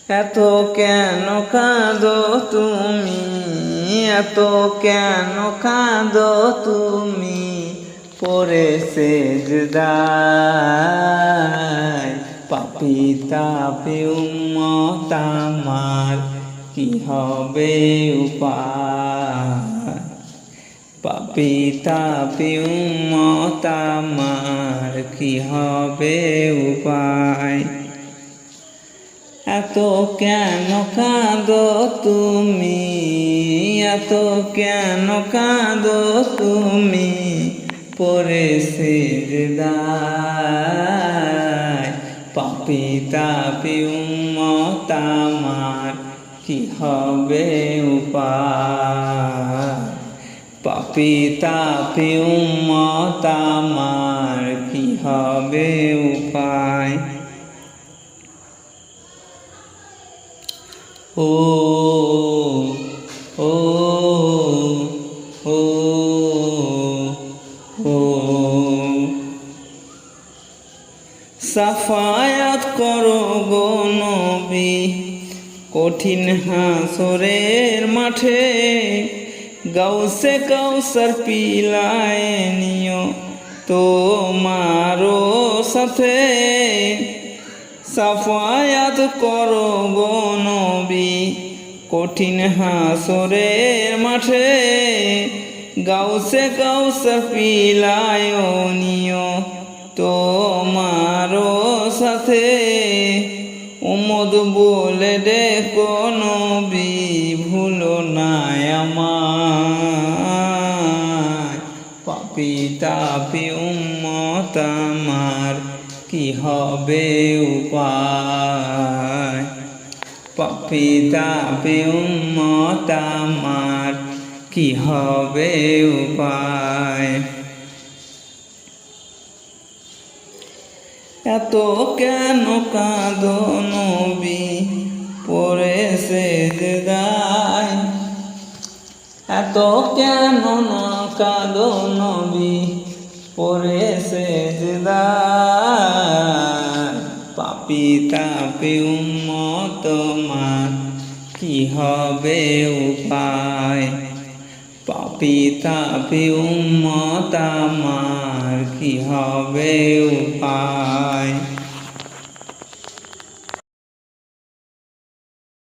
এত কেন কাঁদো তুমি, এত কেন কাঁদো তুমি, পরে সেজদায়। পাপী তাপী উম্মত আমার কি হবে উপায়। পাপী তাপী উম্মত আমার কি হবে উপায়। এত কেন কাঁদো তুমি, এত কেন কাঁদো তুমি, পরে সিজদায়। পাপী তাপী উম্মত আমার কি হবে উপায়। পাপী তাপী উম্মত আমার কি হবে উপায়। ও ও ও ও সাফায়াত করো গো নবী কঠিন হাসরের মাঠে। গাউসে কাউসার পিলায় নিও তোমারও সাথে। সাফায়াত করো গো নবী কঠিন হাসরের মাঠে। গাউসে কাউসার পিলায় নিও তোমারও সাথে। উম্মত বলে ডেকো নবী ভুলো না আমায়। পাপী তাপী উম্মত আমার কি হবে উপায়। পাপী তাপী উম্মত আমার কি হবে উপায়। এত কেন কাঁদো নবী পরে সেজদায়। এত কেন না কাঁদো নবী পরে সেজদায়। পাপী তাপী উম্মত আমার কি হবে উপায়। পাপী তাপী উম্মত আমার কি হবে উপায়।